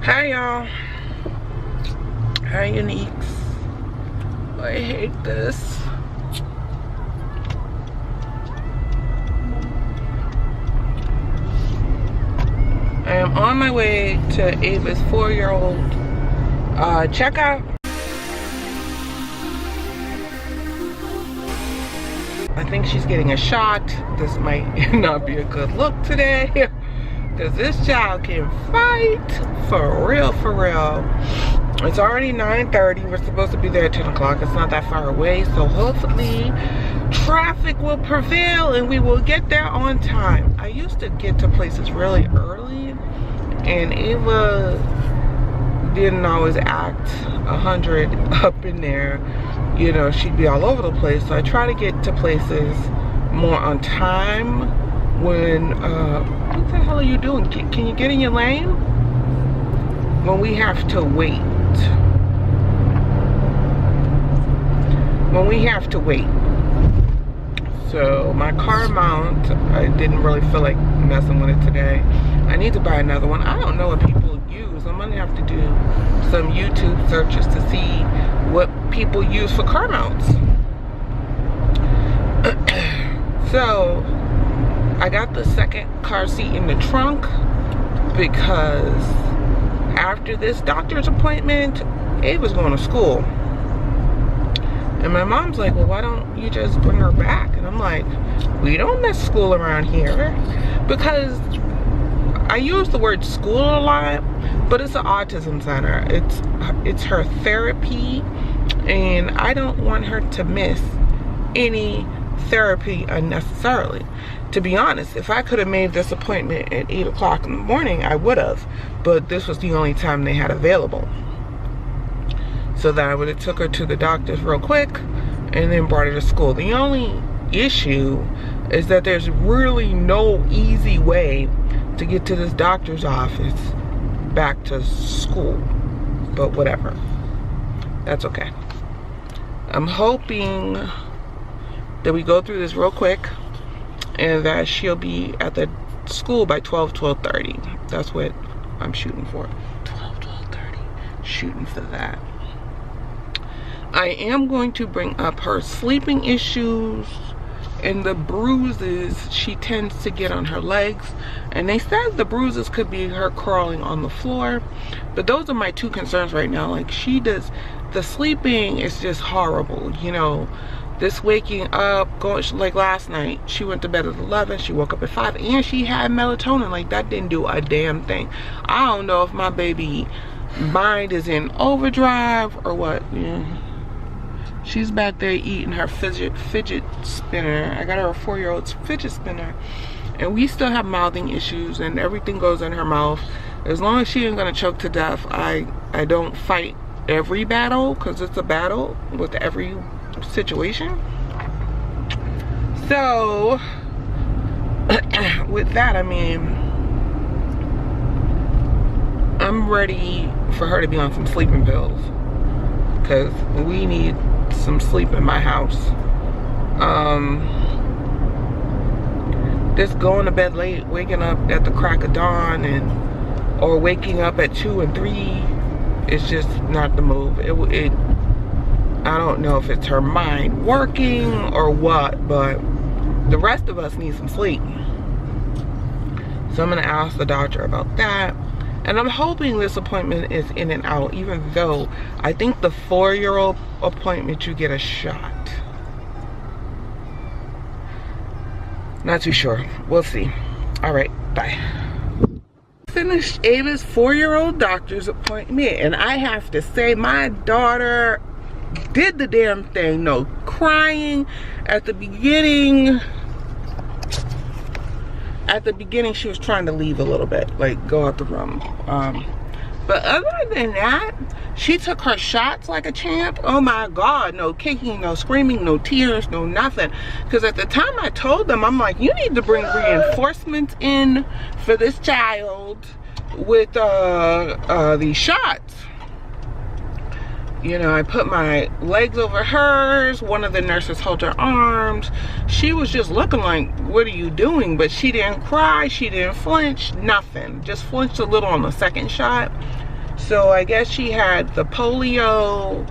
Hi y'all. Hi Uniques. I hate this. I am on my way to Ava's 4-year-old checkout. I think she's getting a shot. This might not be a good look today, because this child can fight for real, for real. It's already 9:30. We're supposed to be there at 10 o'clock. It's not that far away, so hopefully traffic will prevail and we will get there on time. I used to get to places really early, and Ava didn't always act 100 up in there. You know, she'd be all over the place. So I try to get to places more on time. When what the hell are you doing? Can you get in your lane? When we have to wait. When we have to wait. So my car mount, I didn't really feel like messing with it today. I need to buy another one. I don't know what people use. I'm gonna have to do some YouTube searches to see what people use for car mounts. So I got the second car seat in the trunk because after this doctor's appointment, Ava's going to school. And my mom's like, well, why don't you just bring her back? And I'm like, we don't miss school around here. Because I use the word school a lot, but it's an autism center. It's her therapy, and I don't want her to miss any therapy unnecessarily. To be honest, if I could have made this appointment at 8 o'clock in the morning, I would have. But this was the only time they had available. So that I would have took her to the doctor's real quick and then brought her to school. The only issue is that there's really no easy way to get to this doctor's office back to school. But whatever. That's okay. I'm hoping that we go through this real quick and that she'll be at the school by 12:30. That's what I'm shooting for. 12:30. Shooting for that. I am going to bring up her sleeping issues and the bruises she tends to get on her legs. And they said the bruises could be her crawling on the floor. But those are my two concerns right now. Like, the sleeping is just horrible, you know. This waking up, like last night, she went to bed at 11, she woke up at 5, and she had melatonin. Like, that didn't do a damn thing. I don't know if my baby mind is in overdrive or what. Yeah. She's back there eating her fidget spinner. I got her a 4-year-old's fidget spinner. And we still have mouthing issues, and everything goes in her mouth. As long as she ain't gonna choke to death, I don't fight every battle, because it's a battle with every situation. So with that, I mean, I'm ready for her to be on some sleeping pills, because we need some sleep in my house. Just going to bed late, waking up at the crack of dawn, or waking up at 2 and 3 is just not the move. I don't know if it's her mind working or what, but the rest of us need some sleep. So I'm gonna ask the doctor about that. And I'm hoping this appointment is in and out, even though I think the 4-year-old appointment you get a shot. Not too sure. We'll see. All right, bye. Finished Ava's 4-year-old doctor's appointment, and I have to say my daughter did the damn thing. No crying at the beginning. At the beginning, she was trying to leave a little bit, like go out the room. But other than that, she took her shots like a champ. Oh my God, no kicking, no screaming, no tears, no nothing. Because at the time I told them, I'm like, you need to bring reinforcements in for this child with these shots. you know, I put my legs over hers. One of the nurses held her arms. She was just looking like, what are you doing? But she didn't cry, she didn't flinch, nothing. Just flinched a little on the second shot. So I guess she had the polio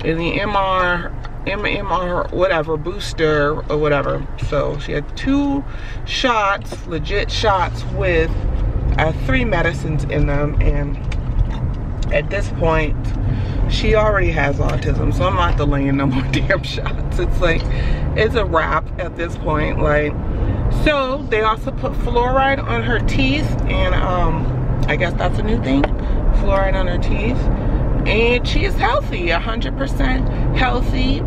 and the MMR, whatever, booster or whatever. So she had 2 shots, legit shots with 3 medicines in them. And at this point, she already has autism, so I'm not delaying no more damn shots. It's like, it's a wrap at this point. Like, so they also put fluoride on her teeth, and I guess that's a new thing, fluoride on her teeth. And she is healthy, 100% healthy,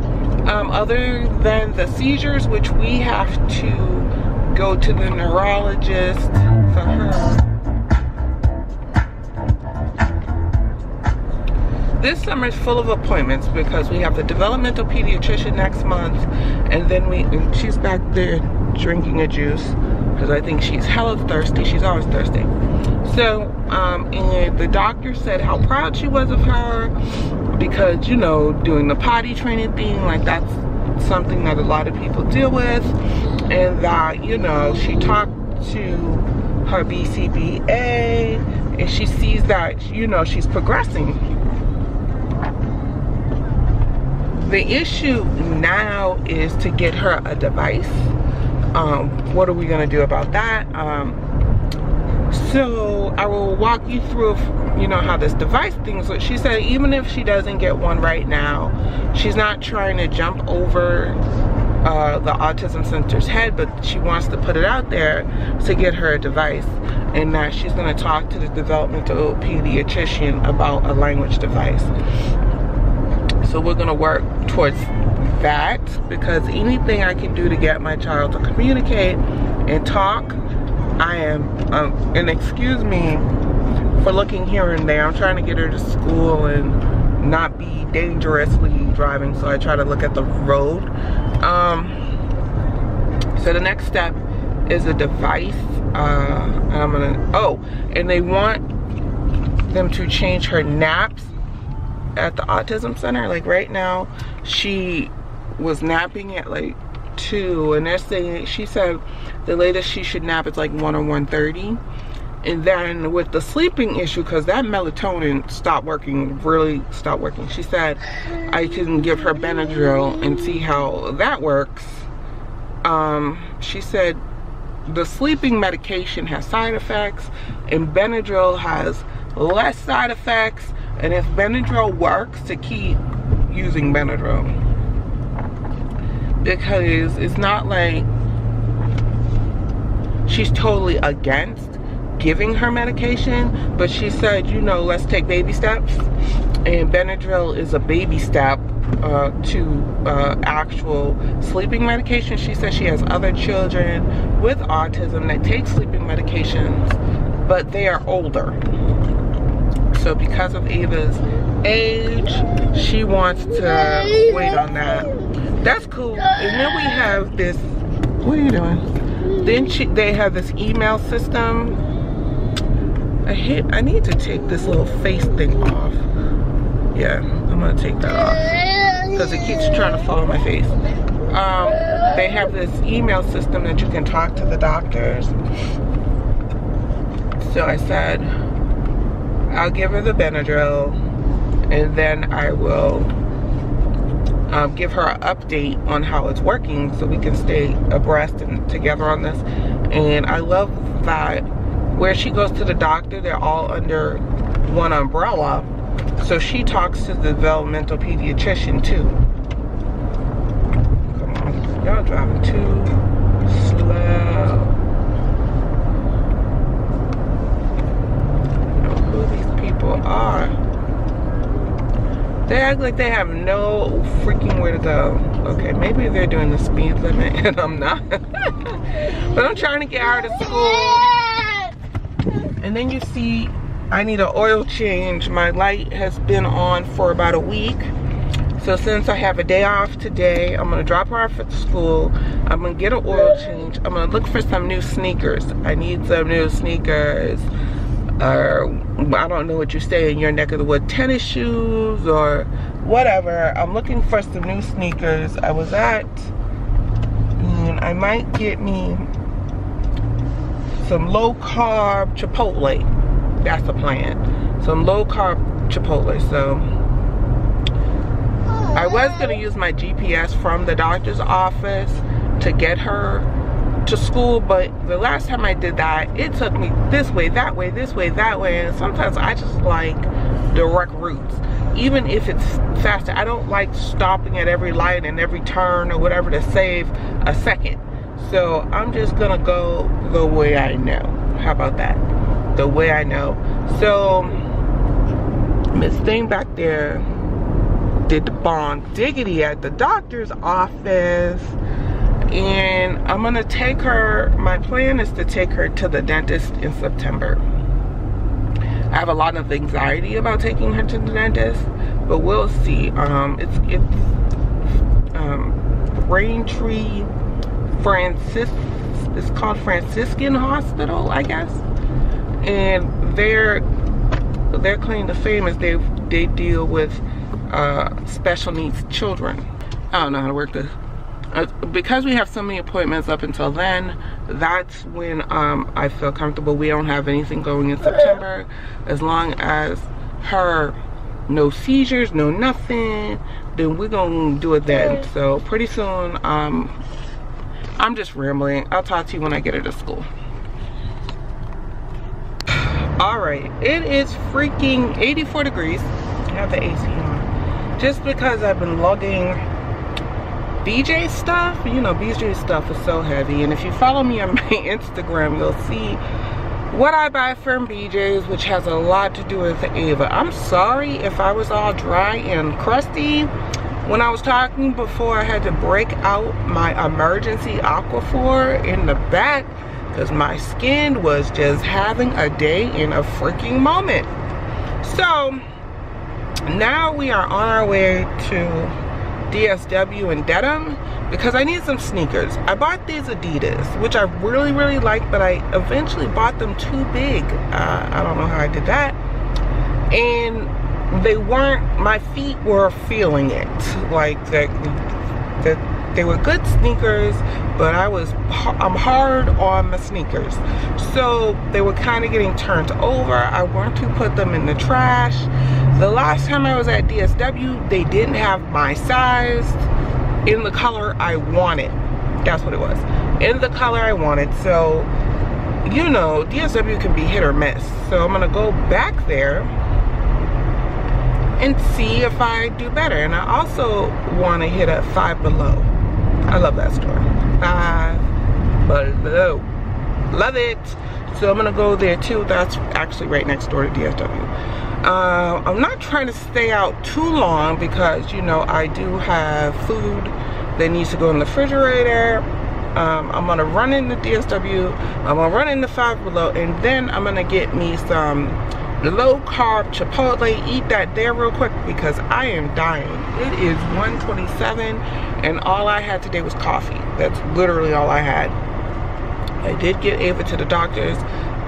other than the seizures, which we have to go to the neurologist for her. This summer is full of appointments because we have the developmental pediatrician next month, and then she's back there drinking a juice because I think she's hella thirsty. She's always thirsty. So, and the doctor said how proud she was of her because, you know, doing the potty training thing, like that's something that a lot of people deal with, and that, you know, she talked to her BCBA and she sees that, you know, she's progressing. The issue now is to get her a device. What are we gonna do about that? So I will walk you through, you know, how this device thing. So she said even if she doesn't get one right now, she's not trying to jump over the autism center's head, but she wants to put it out there to get her a device, and that she's gonna talk to the developmental pediatrician about a language device. So we're gonna work towards that, because anything I can do to get my child to communicate and talk, I am, and excuse me for looking here and there. I'm trying to get her to school and not be dangerously driving, so I try to look at the road. So the next step is a device. I'm gonna, and they want them to change her naps at the autism center. Like right now she was napping at like 2, and they're saying, she said the latest she should nap is like 1 or 1:30. And then with the sleeping issue, because that melatonin stopped working, really stopped working, she said I can give her Benadryl and see how that works. She said the sleeping medication has side effects and Benadryl has less side effects, and if Benadryl works, to keep using Benadryl, because it's not like she's totally against giving her medication, but she said, you know, let's take baby steps, and Benadryl is a baby step to actual sleeping medication. She said she has other children with autism that take sleeping medications, but they are older. So because of Ava's age, she wants to wait on that. That's cool. And then we have this, what are you doing? Then they have this email system. I need to take this little face thing off. Yeah, I'm gonna take that off because it keeps trying to fall on my face. They have this email system that you can talk to the doctors. So I said, I'll give her the Benadryl, and then I will give her an update on how it's working so we can stay abreast and together on this. And I love that where she goes to the doctor, they're all under one umbrella. So she talks to the developmental pediatrician too. Come on, y'all driving too slow. Are. They act like they have no freaking where to go. Okay, maybe they're doing the speed limit and I'm not. But I'm trying to get her to school. And then you see I need an oil change. My light has been on for about a week. So since I have a day off today, I'm gonna drop her off at school. I'm gonna get an oil change. I'm gonna look for some new sneakers. I need some new sneakers. or I don't know what you say in your neck of the wood, tennis shoes or whatever. I'm looking for some new sneakers. I was at, and I might get me some low carb Chipotle. That's the plan. Some low carb Chipotle. So I was gonna use my GPS from the doctor's office to get her to school, but the last time I did that, it took me this way, that way, this way, that way, and sometimes I just like direct routes. Even if it's faster, I don't like stopping at every light and every turn or whatever to save a second. So I'm just gonna go the way I know. How about that? The way I know. So Miss Thing back there did the bomb diggity at the doctor's office, and I'm gonna take her, my plan is to take her to the dentist in September. I have a lot of anxiety about taking her to the dentist, but we'll see. It's Braintree it's called Franciscan Hospital, I guess, and their claim to fame is they deal with special needs children. I don't know how to work this. Because we have so many appointments up until then, that's when I feel comfortable. We don't have anything going in September. As long as her no seizures, no nothing, then we're gonna do it then. So pretty soon, I'm just rambling. I'll talk to you when I get her to school. All right, it is freaking 84 degrees. I have the AC on. Just because I've been lugging BJ stuff, you know, BJ stuff is so heavy, and if you follow me on my Instagram, you'll see what I buy from BJ's, which has a lot to do with Ava. I'm sorry if I was all dry and crusty when I was talking before. I had to break out my emergency Aquaphor in the back because my skin was just having a day in a freaking moment. So now we are on our way to DSW in Dedham because I need some sneakers. I bought these Adidas, which I really, really like, but I eventually bought them too big. I don't know how I did that. And they weren't, my feet were feeling it. Like they were good sneakers, but I'm hard on my sneakers. So they were kind of getting turned over. I wanted to put them in the trash. The last time I was at DSW, they didn't have my size in the color I wanted. That's what it was. In the color I wanted. So, you know, DSW can be hit or miss. So I'm gonna go back there and see if I do better. And I also want to hit up Five Below. I love that store. Five Below. Love it. So I'm gonna go there too. That's actually right next door to DSW. I'm not trying to stay out too long because, you know, I do have food that needs to go in the refrigerator. I'm gonna run into DSW. I'm gonna run into Five Below, and then I'm gonna get me some low carb Chipotle, eat that there real quick because I am dying. It is 1:27 and all I had today was coffee. That's literally all I had. I did get Ava to the doctor's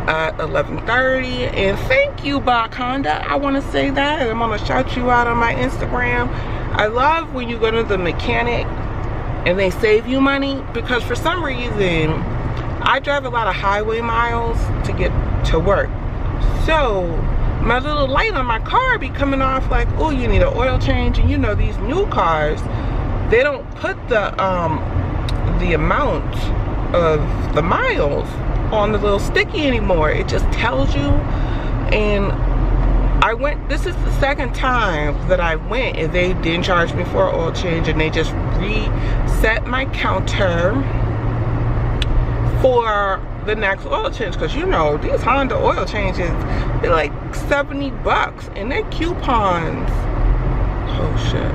at 11:30, and thank you, Bach Honda. I want to say that, and I'm gonna shout you out on my Instagram. I love when you go to the mechanic and they save you money, because for some reason I drive a lot of highway miles to get to work. So my little light on my car be coming off like, oh, you need an oil change. And you know, these new cars, they don't put the amount of the miles on the little sticky anymore. It just tells you. And I went, this is the second time that I went and they didn't charge me for an oil change, and they just reset my counter for the next oil change, because you know these Honda oil changes, they're like 70 bucks and they're coupons. Oh shit.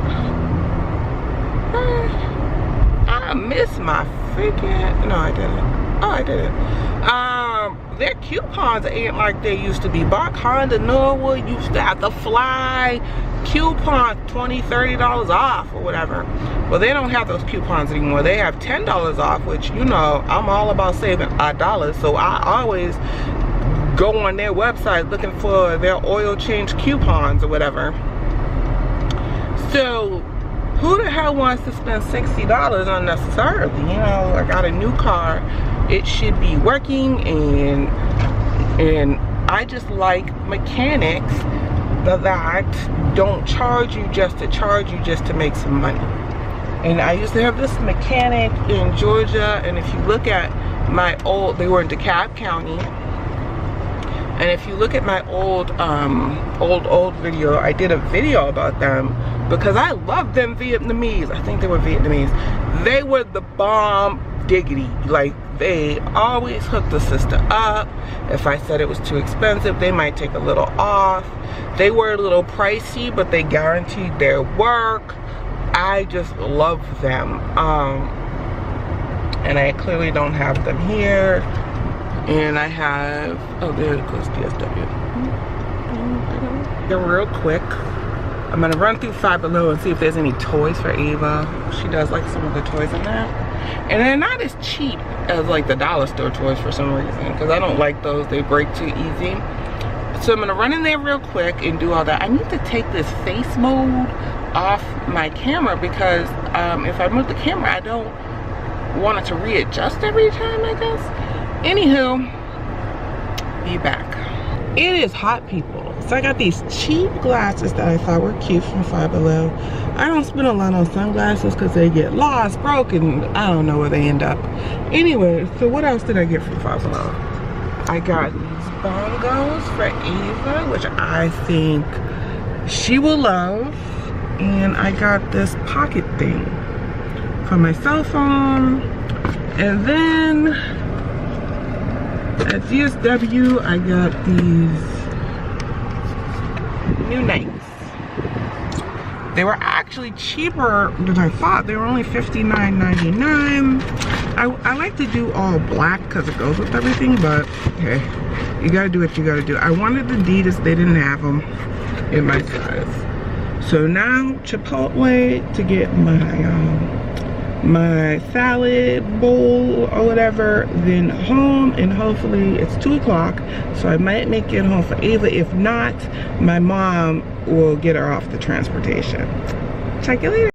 I missed my freaking, no I didn't. Oh, I didn't. Their coupons ain't like they used to be. Bach Honda Norwood used to have to fly coupons, $20-$30 off or whatever. Well, they don't have those coupons anymore. They have $10 off, which, you know, I'm all about saving $1, so I always go on their website looking for their oil change coupons or whatever. So who the hell wants to spend $60 unnecessarily? You know, I got a new car, it should be working, and I just like mechanics that don't charge you just to charge you, just to make some money. And I used to have this mechanic in Georgia, and if you look at my old, they were in DeKalb County, and if you look at my old video, I did a video about them because I love them Vietnamese. I think they were Vietnamese. They were the bomb diggity. Like, they always hooked the sister up. If I said it was too expensive, they might take a little off. They were a little pricey, but they guaranteed their work. I just love them. And I clearly don't have them here. And I have, oh, there it goes, DSW. Real quick, I'm gonna run through Five Below and see if there's any toys for Ava. She does like some of the toys in there. And they're not as cheap as like the dollar store toys for some reason, because I don't like those, they break too easy. So I'm gonna run in there real quick and do all that. I need to take this face mode off my camera because if I move the camera, I don't want it to readjust every time, I guess. Anywho, be back. It is hot, people. So I got these cheap glasses that I thought were cute from Five Below. I don't spend a lot on sunglasses because they get lost, broken, I don't know where they end up. Anyway, so what else did I get from Five Below? I got these bongos for Ava, which I think she will love. And I got this pocket thing for my cell phone. And then at DSW, I got these new Nikes. They were actually cheaper than I thought. They were only $59.99. I like to do all black because it goes with everything, but hey, you gotta do what you gotta do. I wanted Adidas, they didn't have them in my size. So now Chipotle to get my salad bowl or whatever, then home, and hopefully it's 2 o'clock, so I might make it home for Ava. If not, my mom will get her off the transportation. Check you later.